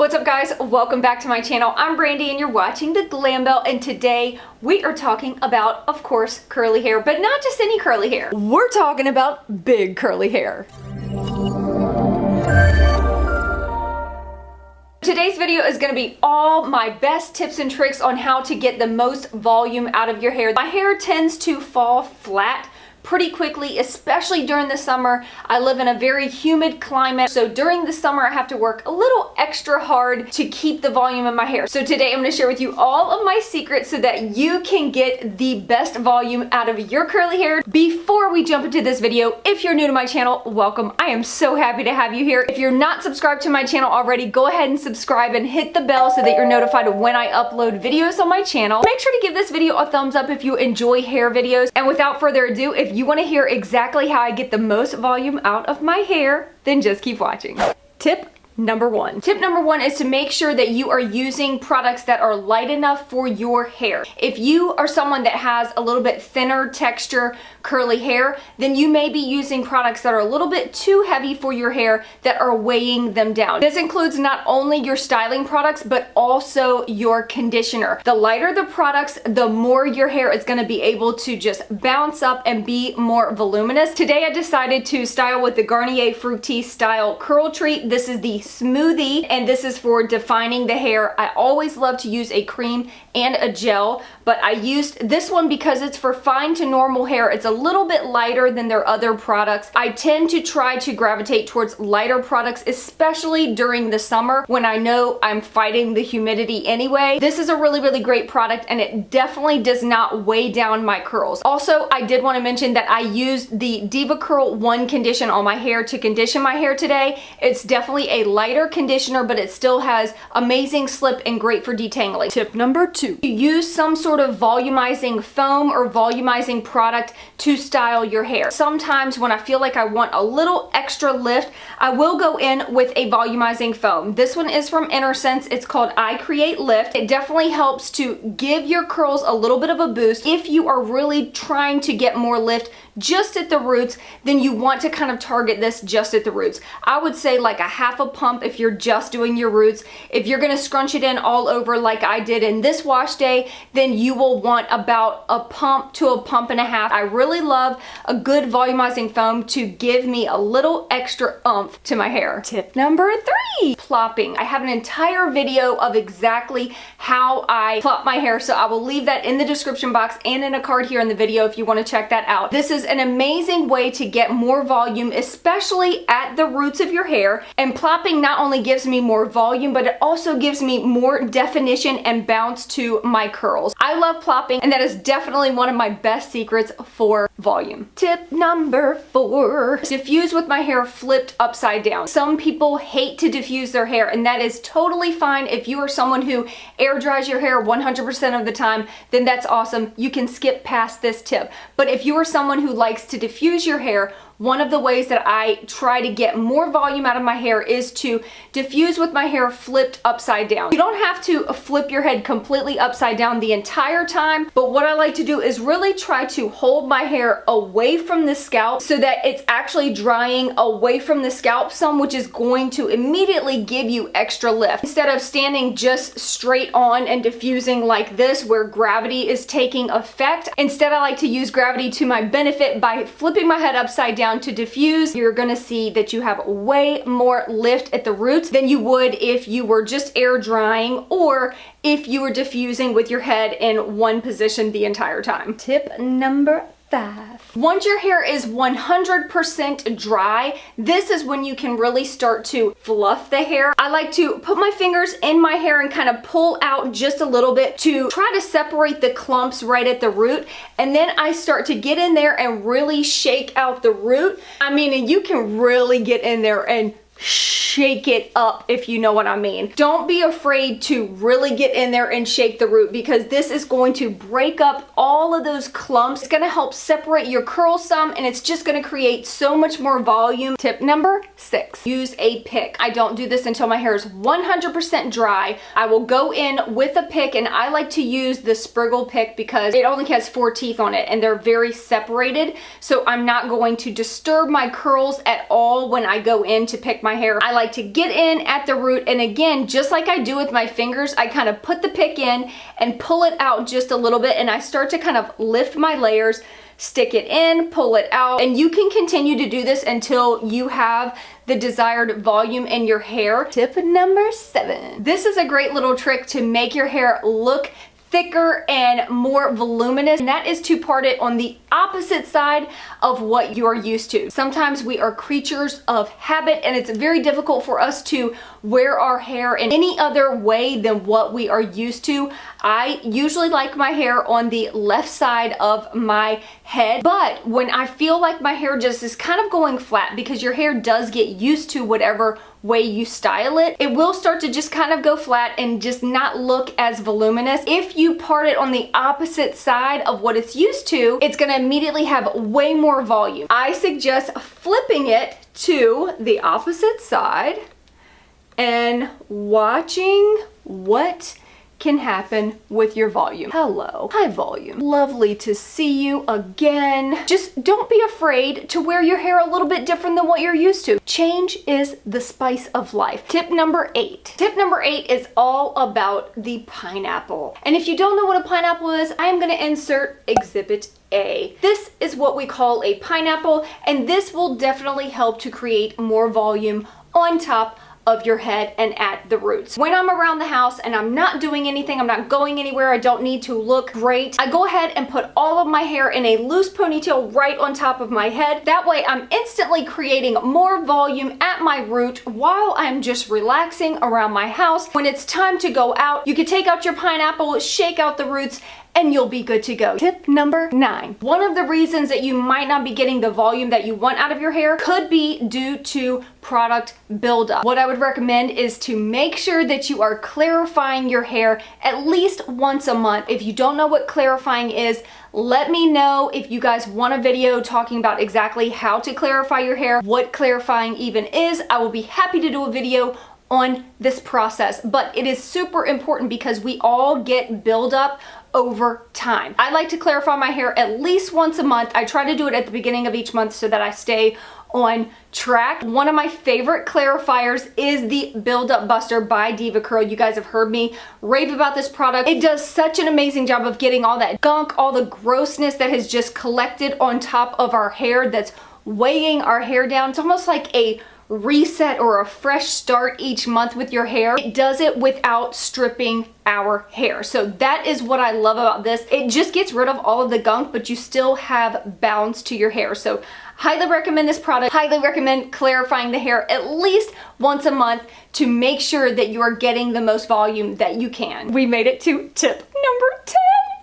What's up guys? Welcome back to my channel. I'm Brandy and you're watching the Glam Belle, and today we are talking about, of course, curly hair, but not just any curly hair. We're talking about big curly hair. Today's video is going to be all my best tips and tricks on how to get the most volume out of your hair. My hair tends to fall flat pretty quickly, especially during the summer. I live in a very humid climate, so during the summer I have to work a little extra hard to keep the volume in my hair. So today I'm going to share with you all of my secrets so that you can get the best volume out of your curly hair. Before we jump into this video, if you're new to my channel, welcome. I am so happy to have you here. If you're not subscribed to my channel already, go ahead and subscribe and hit the bell so that you're notified when I upload videos on my channel. Make sure to give this video a thumbs up if you enjoy hair videos. And without further ado, if you want to hear exactly how I get the most volume out of my hair, then just keep watching. Tip number one. Tip number one is to make sure that you are using products that are light enough for your hair. If you are someone that has a little bit thinner texture curly hair, then you may be using products that are a little bit too heavy for your hair that are weighing them down. This includes not only your styling products, but also your conditioner. The lighter the products, the more your hair is going to be able to just bounce up and be more voluminous. Today I decided to style with the Garnier Fructis Style Curl Treat. This is the smoothie, and this is for defining the hair. I always love to use a cream and a gel, but I used this one because it's for fine to normal hair. It's a little bit lighter than their other products. I tend to try to gravitate towards lighter products, especially during the summer when I know I'm fighting the humidity anyway. This is a really great product, and it definitely does not weigh down my curls. Also, I did want to mention that I used the Devacurl 1 condition on my hair to condition my hair today. It's definitely a lighter conditioner, but it still has amazing slip and great for detangling. Tip number 2. Use some sort of volumizing foam or volumizing product to style your hair. Sometimes when I feel like I want a little extra lift, I will go in with a volumizing foam. This one is from Innersense. It's called I Create Lift. It definitely helps to give your curls a little bit of a boost. If you are really trying to get more lift just at the roots, then you want to kind of target this just at the roots. I would say like a half a pump if you're just doing your roots. If you're going to scrunch it in all over like I did in this wash day, then you will want about a pump to a pump and a half. I really love a good volumizing foam to give me a little extra oomph to my hair. Tip number 3, plopping. I have an entire video of exactly how I plop my hair, so I will leave that in the description box and in a card here in the video if you want to check that out. This is an amazing way to get more volume, especially at the roots of your hair. And plopping not only gives me more volume, but it also gives me more definition and bounce to my curls. I love plopping, and that is definitely one of my best secrets for volume. Tip number 4, diffuse with my hair flipped upside down. Some people hate to diffuse their hair, and that is totally fine. If you are someone who air dries your hair 100% of the time, then that's awesome. You can skip past this tip. But if you are someone who likes to diffuse your hair, one of the ways that I try to get more volume out of my hair is to diffuse with my hair flipped upside down. You don't have to flip your head completely upside down the entire time, but what I like to do is really try to hold my hair away from the scalp so that it's actually drying away from the scalp some, which is going to immediately give you extra lift. Instead of standing just straight on and diffusing like this where gravity is taking effect, instead I like to use gravity to my benefit by flipping my head upside down to diffuse. You're gonna see that you have way more lift at the roots than you would if you were just air drying or if you were diffusing with your head in one position the entire time. Tip number 5. Once your hair is 100% dry, this is when you can really start to fluff the hair. I like to put my fingers in my hair and kind of pull out just a little bit to try to separate the clumps right at the root, and then I start to get in there and really shake out the root. I mean, and you can really get in there and shake it up, if you know what I mean. Don't be afraid to really get in there and shake the root, because this is going to break up all of those clumps. It's going to help separate your curls some, and it's just going to create so much more volume. Tip number 6, use a pick. I don't do this until my hair is 100% dry. I will go in with a pick, and I like to use the Spriggle pick because it only has 4 teeth on it and they're very separated, so I'm not going to disturb my curls at all when I go in to pick my my hair. I like to get in at the root, and again, just like I do with my fingers, I kind of put the pick in and pull it out just a little bit, and I start to kind of lift my layers, stick it in, pull it out, and you can continue to do this until you have the desired volume in your hair. Tip number 7. This is a great little trick to make your hair look thicker and more voluminous, and that is to part it on the opposite side of what you're used to. Sometimes we are creatures of habit, and it's very difficult for us to wear our hair in any other way than what we are used to. I usually like my hair on the left side of my head, but when I feel like my hair just is kind of going flat, because your hair does get used to whatever way you style it, it will start to just kind of go flat and just not look as voluminous. If you part it on the opposite side of what it's used to, it's gonna immediately have way more volume. I suggest flipping it to the opposite side and watching what can happen with your volume. Hello, hi volume. Lovely to see you again. Just don't be afraid to wear your hair a little bit different than what you're used to. Change is the spice of life. Tip number 8. Tip number 8 is all about the pineapple. And if you don't know what a pineapple is, I'm gonna insert Exhibit A. This is what we call a pineapple, and this will definitely help to create more volume on top of your head and at the roots. When I'm around the house and I'm not doing anything, I'm not going anywhere, I don't need to look great, I go ahead and put all of my hair in a loose ponytail right on top of my head. That way I'm instantly creating more volume at my root while I'm just relaxing around my house. When it's time to go out, you can take out your pineapple, shake out the roots, and you'll be good to go. Tip number 9. One of the reasons that you might not be getting the volume that you want out of your hair could be due to product buildup. What I would recommend is to make sure that you are clarifying your hair at least once a month. If you don't know what clarifying is, let me know. If you guys want a video talking about exactly how to clarify your hair, what clarifying even is, I will be happy to do a video on this process. But it is super important because we all get buildup over time. I like to clarify my hair at least once a month. I try to do it at the beginning of each month so that I stay on track. One of my favorite clarifiers is the Buildup Buster by Devacurl. You guys have heard me rave about this product. It does such an amazing job of getting all that gunk, all the grossness that has just collected on top of our hair that's weighing our hair down. It's almost like a reset or a fresh start each month with your hair. It does it without stripping our hair. So that is what I love about this. It just gets rid of all of the gunk, but you still have bounce to your hair. So highly recommend this product. Highly recommend clarifying the hair at least once a month to make sure that you are getting the most volume that you can. We made it to tip number 10.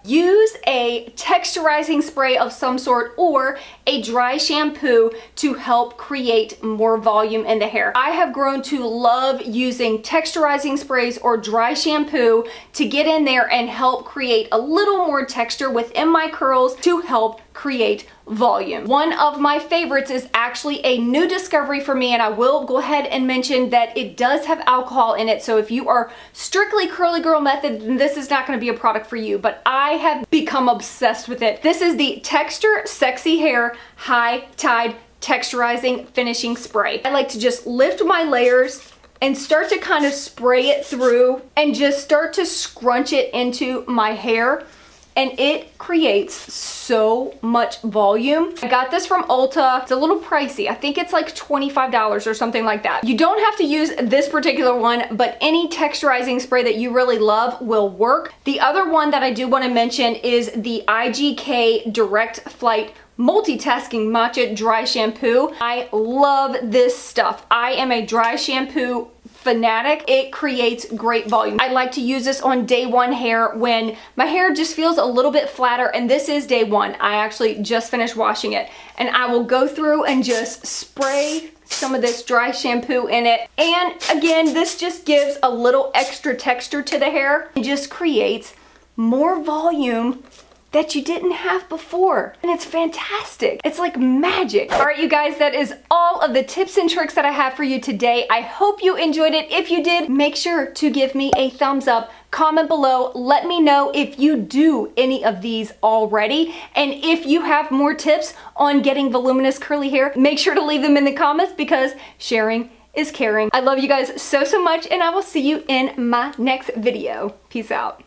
Use a texturizing spray of some sort or a dry shampoo to help create more volume in the hair. I have grown to love using texturizing sprays or dry shampoo to get in there and help create a little more texture within my curls to help create volume. One of my favorites is actually a new discovery for me, and I will go ahead and mention that it does have alcohol in it, so if you are strictly curly girl method, then this is not going to be a product for you, but I have become obsessed with it. This is the Texture Sexy Hair High Tide Texturizing Finishing Spray. I like to just lift my layers and start to kind of spray it through and just start to scrunch it into my hair, and it creates so much volume. I got this from Ulta. It's a little pricey. I think it's like $25 or something like that. You don't have to use this particular one, but any texturizing spray that you really love will work. The other one that I do want to mention is the IGK Direct Flight Multitasking Matcha Dry Shampoo. I love this stuff. I am a dry shampoo fanatic. It creates great volume. I like to use this on day one hair when my hair just feels a little bit flatter, and this is day one. I actually just finished washing it, and I will go through and just spray some of this dry shampoo in it. And again, this just gives a little extra texture to the hair and just creates more volume that you didn't have before, and it's fantastic. It's like magic. All right, you guys, that is all of the tips and tricks that I have for you today. I hope you enjoyed it. If you did, make sure to give me a thumbs up. Comment below, let me know if you do any of these already, and if you have more tips on getting voluminous curly hair, make sure to leave them in the comments because sharing is caring. I love you guys so much, and I will see you in my next video. Peace out.